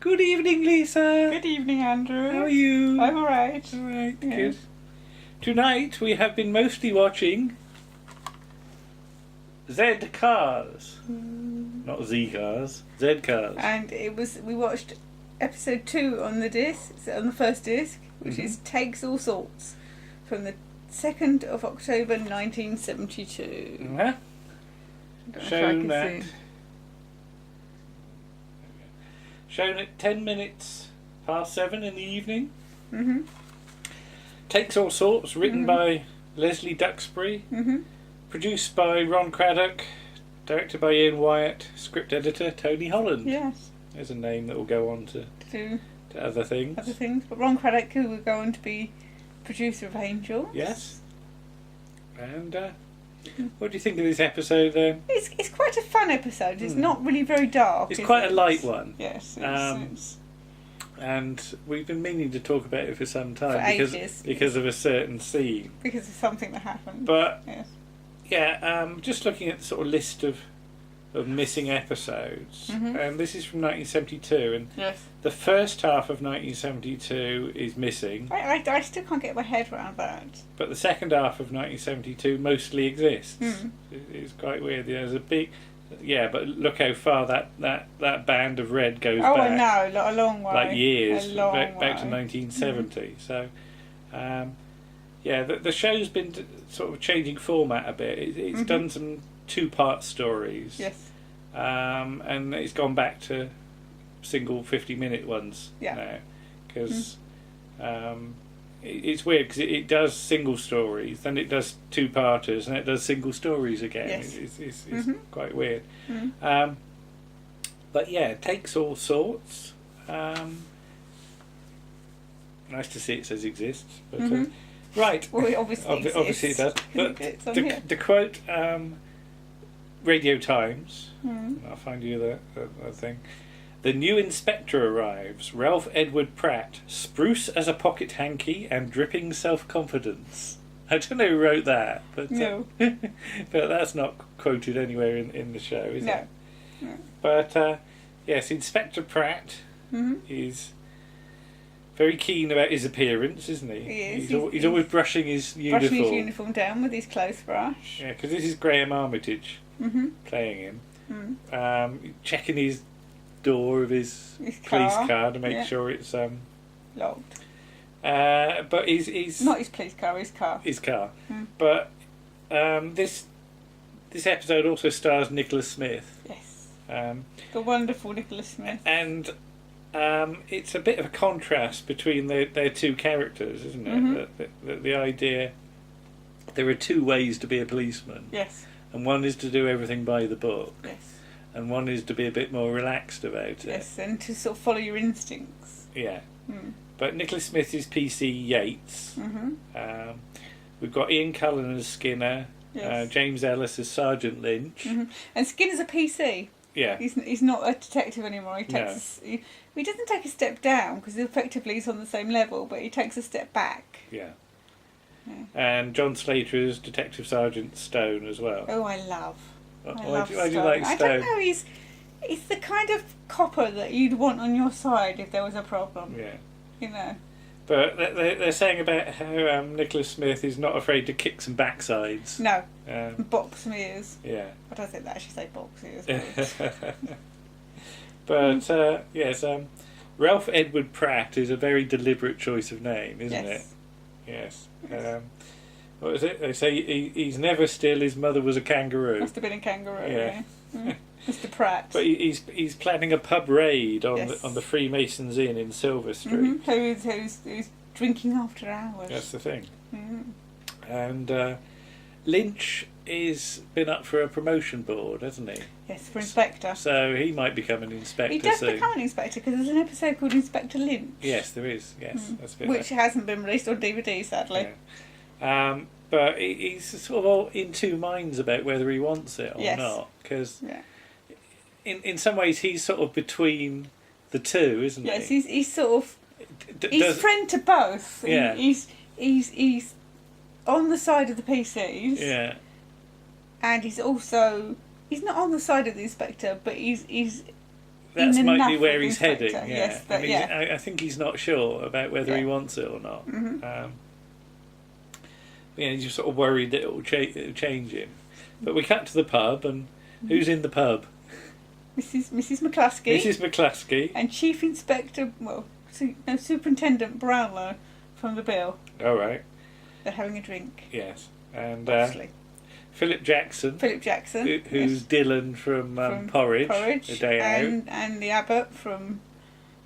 Good evening, Lisa. Good evening, Andrew. How are you? I'm alright. Alright, Yeah. good. Tonight we have been mostly watching Z Cars. Not Z Cars, Z Cars. And we watched episode 2 on the disc, on the first disc, which is Takes All Sorts, from the 2nd of October 1972. Yeah. Shown at 10 minutes past 7 in the evening. Mm-hmm. Takes All Sorts, written by Leslie Duxbury, produced by Ron Craddock, directed by Ian Wyatt, script editor Tony Holland. Yes. There's a name that will go on to other things. Other things. But Ron Craddock, who will go on to be producer of Angels. Yes. And what do you think of this episode then? It's quite a fun episode. It's not really very dark. It's quite a light one. Yes. And we've been meaning to talk about it for some time ages. because of a certain scene. Because of something that happened. But yes. yeah, just looking at the sort of list of missing episodes, and this is from 1972, and yes. the first half of 1972 is missing. I still can't get my head around that. But the second half of 1972 mostly exists. It's quite weird. There's a big, but look how far that band of red goes back. Oh, I know, a long way. Like years, back to way. 1970. So, the show's been sort of changing format a bit. It's done some two-part stories. Yes. And it's gone back to single 50-minute ones now. Because it's weird, because it does single stories, then it does two-parters, and it does single stories again. Yes. It's quite weird. But yeah, it takes all sorts. Nice to see it says exists. But, right. Well, it obviously it does. But the quote, Radio Times, I'll find you the thing. The new inspector arrives, Ralph Edward Pratt, spruce as a pocket-hankie and dripping self-confidence. I don't know who wrote that, but no. But that's not quoted anywhere in the show, is it? No. But yes, Inspector Pratt is very keen about his appearance, isn't he? He is. He's always brushing his uniform. Brushing his uniform down with his clothes-brush. Yeah, because this is Graham Armitage playing him. Checking his door of his police car to make sure it's locked. But he's not his police car, his car. His car. But this episode also stars Nicholas Smith. Yes. The wonderful Nicholas Smith. And it's a bit of a contrast between their two characters, isn't it? The idea there are two ways to be a policeman. Yes. And one is to do everything by the book. Yes. And one is to be a bit more relaxed about it. Yes, and to sort of follow your instincts. Yeah. But Nicholas Smith is PC Yates. We've got Ian Cullen as Skinner. Yes. James Ellis as Sergeant Lynch. And Skinner's a PC. Yeah. He's not a detective anymore. He doesn't take a step down because effectively he's on the same level, but he takes a step back. Yeah. And John Slater is Detective Sergeant Stone as well. Oh, I love Why do you Stone. like Stone? I don't know. He's the kind of copper that you'd want on your side if there was a problem. Yeah. You know. But they're saying about how Nicholas Smith is not afraid to kick some backsides. No. Box some ears. Yeah. I don't think they actually say box ears. But yes, Ralph Edward Pratt is a very deliberate choice of name, isn't it? Yes. What was it? They say he's never still. His mother was a kangaroo. Must have been a kangaroo. Yeah. Mr. Pratt. But he's planning a pub raid on the Freemasons Inn in Silver Street. Who's drinking after hours. That's the thing. And Lynch is been up for a promotion board, hasn't he? Yes, for inspector. So he might become an inspector. He does soon. become an inspector because there's an episode called Inspector Lynch. Yes, there is. Yes, that's a bit which hasn't been released on DVD, sadly. Yeah. But he's sort of all in two minds about whether he wants it or not, because in some ways he's sort of between the two, isn't he? Yes, he's sort of he's friend to both. Yeah. He's on the side of the PCs. Yeah. And he's not on the side of the inspector, but he's that might enough be where of he's Inspector. heading. Yeah, Yes, but I think he's not sure about whether he wants it or not. Mm-hmm. He's just sort of worried that it will change him. But we cut to the pub, and who's in the pub? Mrs. McCluskey. Mrs. McCluskey. And Chief Inspector, Superintendent Brownlow from the Bill. All right. They're having a drink. Yes. And Obviously. Philip Jackson. Who's Dylan from Porridge. A Day Out. And the Abbot from...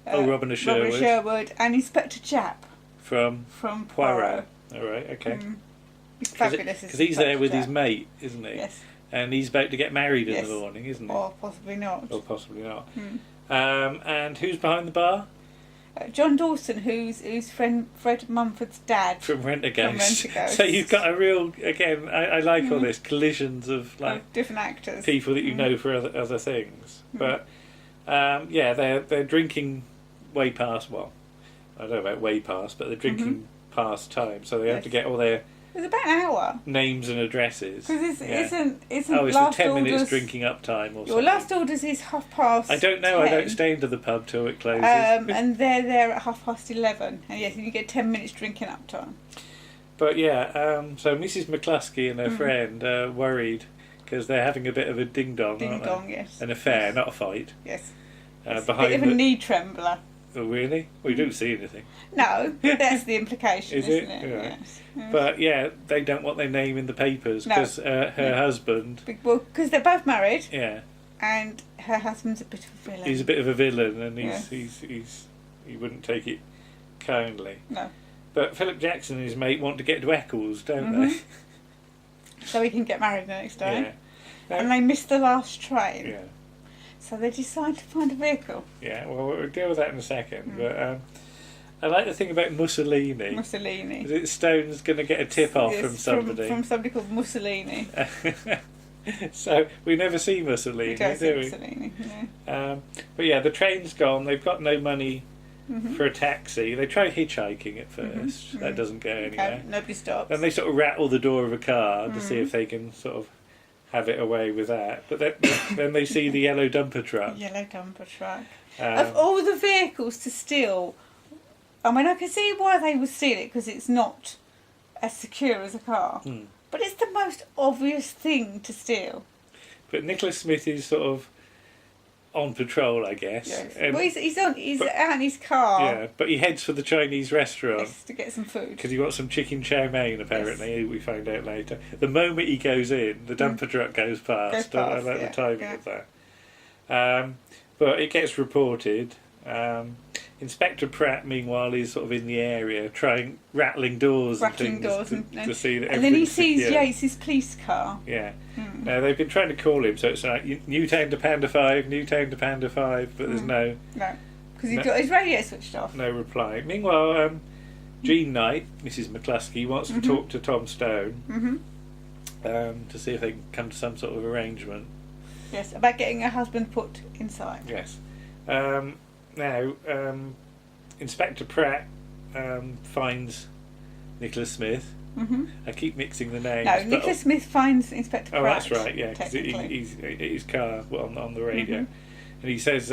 Robin of Sherwood. And Inspector Japp. From Poirot. All right, okay. He's fabulous. Because he's there with his mate, isn't he? Yes. And he's about to get married in the morning, isn't he? Or possibly not. And who's behind the bar? John Dawson, who's Fred Mumford's dad. From Rent-A-Ghost. So you've got a real, again, I like all this, collisions of different actors. People that you know for other things. But, they're drinking way past, I don't know about way past, but they're drinking past time. So they have to get all their... It's about an hour. Names and addresses. Because isn't it's last the 10 orders, minutes drinking up time or something. Your last orders is 10:30. I don't know. 10. I don't stay into the pub till it closes. And they're there at 11:30. And yes, you get 10 minutes drinking up time. But so Mrs. McCluskey and her friend are worried because they're having a bit of a ding-dong, aren't they? Yes. An affair, not a fight. Yes. It's a bit of a knee trembler. Oh, really? Well, you don't see anything. No, that's the implication, isn't it? Yeah. Yes. But, they don't want their name in the papers because her husband... Well, because they're both married. Yeah. And her husband's a bit of a villain. He's a bit of a villain and he wouldn't take it kindly. No. But Philip Jackson and his mate want to get to Eccles, don't they? So he can get married the next day. Yeah. And they miss the last train. Yeah. So they decide to find a vehicle. Yeah, well, we'll deal with that in a second. But I like the thing about Mussolini. Is Stone's going to get a tip-off from somebody. From somebody called Mussolini. So we never see Mussolini, do we? Mussolini, no. But the train's gone. They've got no money for a taxi. They try hitchhiking at first. That doesn't go anywhere. Okay, nobody stops. Then they sort of rattle the door of a car to see if they can sort of have it away with that. But then they see the yellow dumper truck. Of all the vehicles to steal, I mean, I can see why they would steal it, because it's not as secure as a car. But it's the most obvious thing to steal. But Nicholas Smith is sort of on patrol, I guess. Yes. Well, he's out in his car. Yeah, but he heads for the Chinese restaurant. Yes, to get some food. Because he wants some chicken chow mein, apparently, we find out later. The moment he goes in, the dumper truck goes past. I like the timing of that. But it gets reported. Inspector Pratt, meanwhile, is sort of in the area, rattling doors to see that. And then he sees Yates's police car. Yeah. Now they've been trying to call him, so it's like Newtown to Panda 5, Newtown to Panda 5, but there's no. No, because he's got his radio switched off. No reply. Meanwhile, Jean Knight, Mrs. McCluskey, wants to talk to Tom Stone to see if they can come to some sort of arrangement. Yes, about getting her husband put inside. Yes. Now, Inspector Pratt finds Nicholas Smith. I keep mixing the names. No, Nicholas Smith finds Inspector Pratt. Oh, that's right, yeah, because he's in his car on the radio. And he says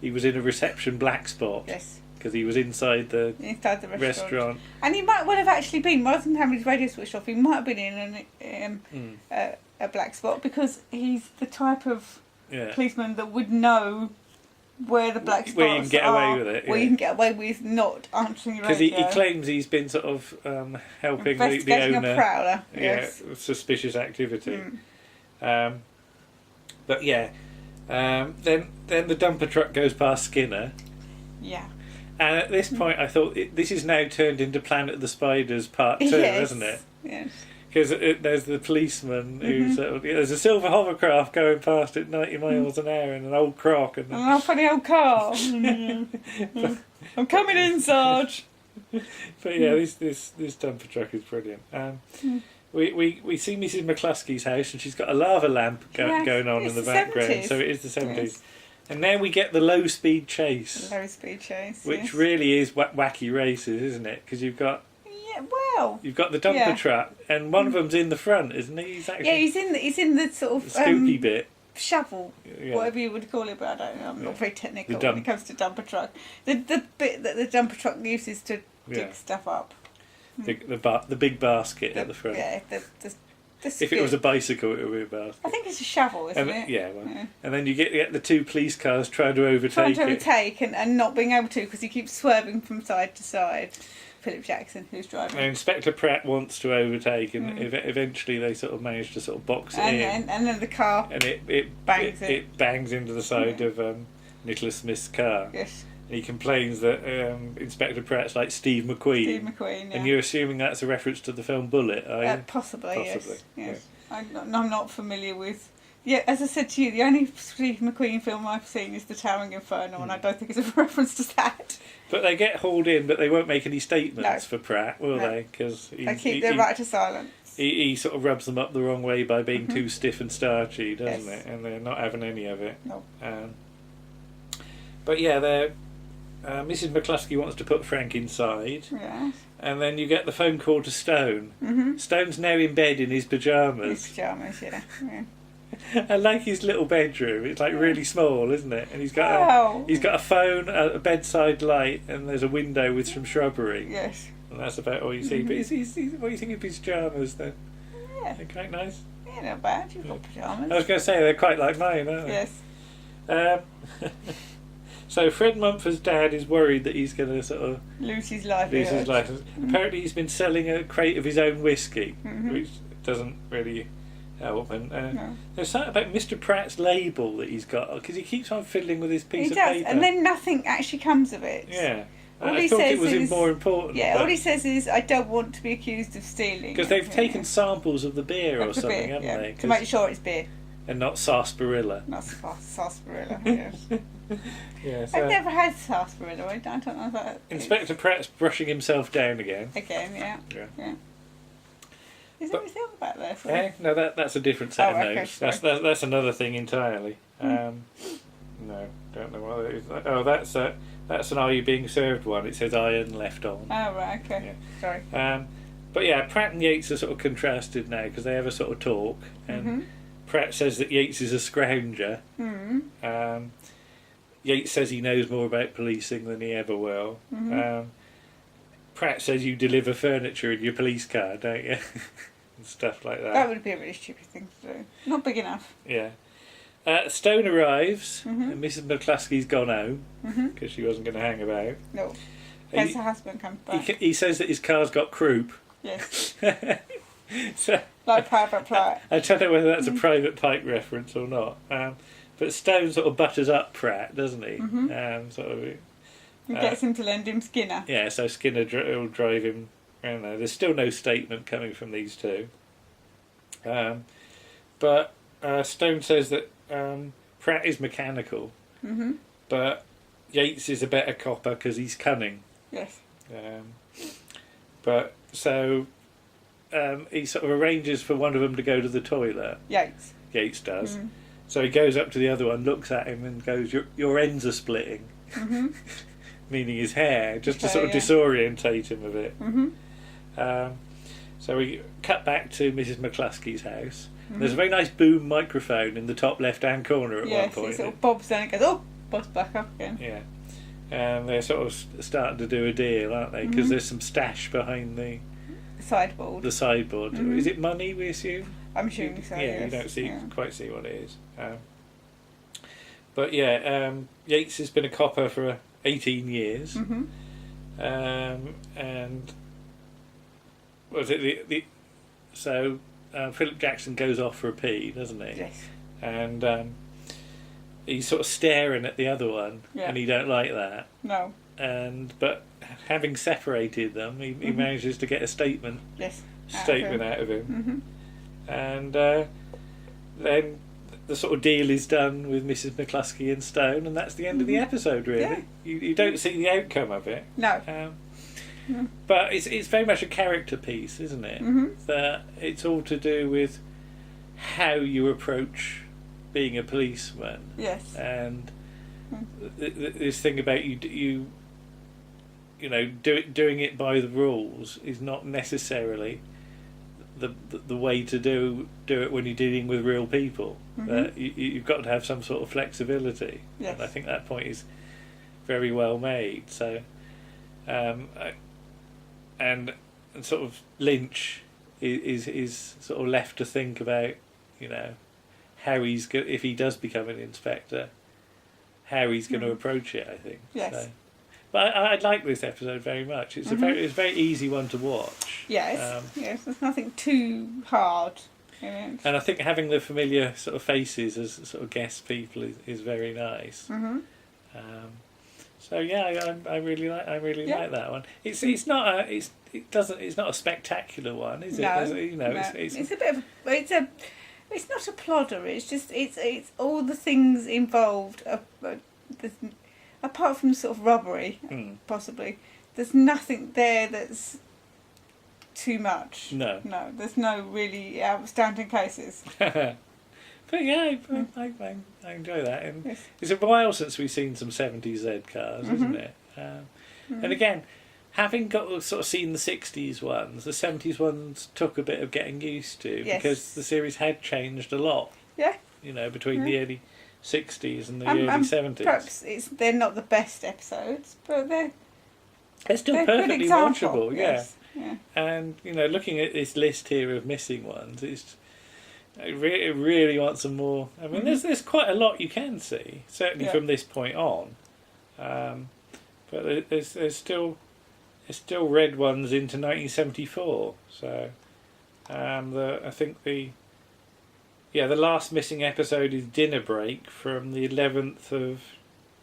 he was in a reception black spot. Yes. Because he was inside the restaurant. And he might well have actually been, rather than having his radio switched off, he might have been in a black spot, because he's the type of policeman that would know where the black spots where you can get away with it. Where you can get away with not answering your radio. Because he claims he's been sort of helping the owner. A prowler, yes. Suspicious activity. But then the dumper truck goes past Skinner. Yeah. And at this point I thought, this is now turned into Planet of the Spiders Part 2, isn't it? Yes. Because there's the policeman who's there's a silver hovercraft going past at 90 miles an hour and an old croc and an old funny old car. I'm coming in, Sarge. But this dumper truck is brilliant. We see Mrs. McCluskey's house, and she's got a lava lamp going on in the background. 70s. So it is the 70s. Yes. And now we get the low speed chase. Which really is wacky races, isn't it? Because you've got. Yeah, well. You've got the dumper truck, and one of them's in the front, isn't he? He's in the sort of scoopy bit. shovel, whatever you would call it, but I don't know. I'm not very technical when it comes to dumper truck. The bit that the dumper truck uses to dig stuff up. The big basket at the front. Yeah, if it was a bicycle, it would be a basket. I think it's a shovel, isn't it? Yeah, and then you get the two police cars trying to overtake and not being able to because he keeps swerving from side to side. Philip Jackson, who's driving. And Inspector Pratt wants to overtake, and eventually they sort of manage to sort of box it in. And then the car and it bangs into the side of Nicholas Smith's car. Yes. And he complains that Inspector Pratt's like Steve McQueen. Steve McQueen, yeah. And you're assuming that's a reference to the film Bullet, are you? Possibly, yes. Yeah. I'm not familiar with... Yeah, as I said to you, the only Steve McQueen film I've seen is The Towering Inferno, and I don't think it's a reference to that. But they get hauled in, but they won't make any statements for Pratt, will they? Because they keep their right to silence. He sort of rubs them up the wrong way by being too stiff and starchy, doesn't it? And they're not having any of it. No. But yeah, Mrs. McCluskey wants to put Frank inside. Yes. And then you get the phone call to Stone. Mm-hmm. Stone's now in bed in his pyjamas. Yeah. I like his little bedroom. It's like really small, isn't it? And he's got a phone, a bedside light, and there's a window with some shrubbery. Yes. And that's about all you see. But he's what do you think of his pyjamas then? Yeah. They're quite nice. Yeah, not bad. You've got pyjamas. I was going to say they're quite like mine, aren't they? Yes. So Fred Mumford's dad is worried that he's going to sort of lose his life. Apparently he's been selling a crate of his own whiskey, which doesn't really help. And there's something about Mr. Pratt's label that he's got, because he keeps on fiddling with his piece of paper. And then nothing actually comes of it. Yeah. I thought it was more important. Yeah, all he says is, I don't want to be accused of stealing. Because they've taken samples of the beer or something, haven't they? To make sure it's beer. And not sarsaparilla. Not sarsaparilla, yes. Yeah, I've never had sarsaparilla. I don't know if that... Inspector Pratt's brushing himself down again. Yeah. Is there anything about this? No, that's a different set of notes. That's another thing entirely. No, don't know what it is. Oh, that's an Are You Being Served one. It says iron left on. Oh, right, okay. Yeah. Sorry. But yeah, Pratt and Yates are sort of contrasted now because they have a sort of talk. And Pratt says that Yates is a scrounger. Yates says he knows more about policing than he ever will. Pratt says you deliver furniture in your police car, don't you? And stuff like that. That would be a really stupid thing to do. Not big enough. Yeah. Stone arrives, and Mrs. McCluskey's gone home because she wasn't going to hang about. No. Has her husband come back? He says that his car's got croup. Yes. So, like Private Pratt. I don't know whether that's a Private Pike reference or not. But Stone sort of butters up Pratt, doesn't he? He gets him to lend him Skinner. Yeah, so Skinner will drive him around there. There's still no statement coming from these two. But Stone says that Pratt is mechanical, but Yates is a better copper because he's cunning. Yes. But so he sort of arranges for one of them to go to the toilet. Yates does. So he goes up to the other one, looks at him, and goes, "Your ends are splitting," meaning his hair, just to sort of disorientate him a bit. So we cut back to Mrs. McCluskey's house. There's a very nice boom microphone in the top left-hand corner at one point. Yes, it sort of bobs down and goes, bobs back up again. Yeah. And they're sort of starting to do a deal, aren't they? Because there's some stash behind the sideboard. The sideboard. Is it money, we assume? I'm assuming so, yeah, you don't quite see what it is. But yeah, Yates has been a copper for 18 years. And what was it? So Philip Jackson goes off for a pee, doesn't he? Yes. And he's sort of staring at the other one, and he don't like that. No. But having separated them, he manages to get a statement. Yes. Out of him. And then the sort of deal is done with Mrs. McCluskey and Stone, and that's the end of the episode, really. Yeah. You don't see the outcome of it. No. But it's very much a character piece, isn't it? That it's all to do with how you approach being a policeman. Yes. And this thing about you know, doing it by the rules is not necessarily the way to do it when you're dealing with real people. You've got to have some sort of flexibility. Yes. And I think that point is very well made. So, and sort of Lynch is sort of left to think about, how if he does become an inspector, how he's going to approach it. I think. Yes. So, but I like this episode very much. It's it's a very easy one to watch. Yes. Yes. There's nothing too hard in it. And I think having the familiar sort of faces as sort of guest people is very nice. So yeah, I really like that one. It's not a spectacular one, is it? No, It's a bit of it's not a plodder. It's just it's all the things involved. Apart from sort of robbery, possibly, there's nothing there that's too much. No, there's no really outstanding cases. But yeah, I enjoy that. And yes. It's a while since we've seen some 70s Z cars, isn't it? And again, having sort of seen the 60s ones, the 70s ones took a bit of getting used to, because the series had changed a lot. Yeah. Between the early 60s and the early 70s. Perhaps they're not the best episodes, but they're still perfectly watchable. Yes. Yeah. And looking at this list here of missing ones, I really want some more. I mean, there's quite a lot you can see, certainly from this point on. But there's still red ones into 1974. So I think the last missing episode is Dinner Break from the 11th of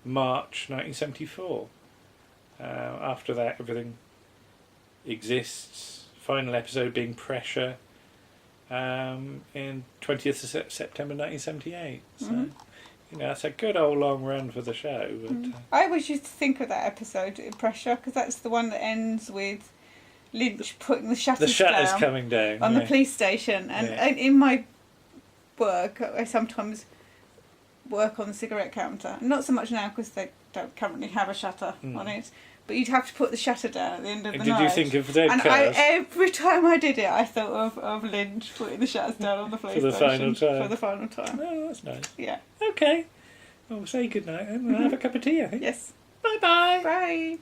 March 1974. After that, everything exists. Final episode being Pressure. In 20th of September 1978. So, that's a good old long run for the show. But, I always used to think of that episode, Pressure, because that's the one that ends with Lynch putting the shutters down coming down on the police station. And in my work, I sometimes work on the cigarette counter. Not so much now because they don't currently have a shutter on it. But you'd have to put the shutter down at the end of the night. Did you think of dead and cars? Every time I did it, I thought of Lynch putting the shutters down on the police station. For the final time. Oh, that's nice. Yeah. Okay. Well, we'll say goodnight and we'll have a cup of tea, I think. Yes. Bye-bye. Bye.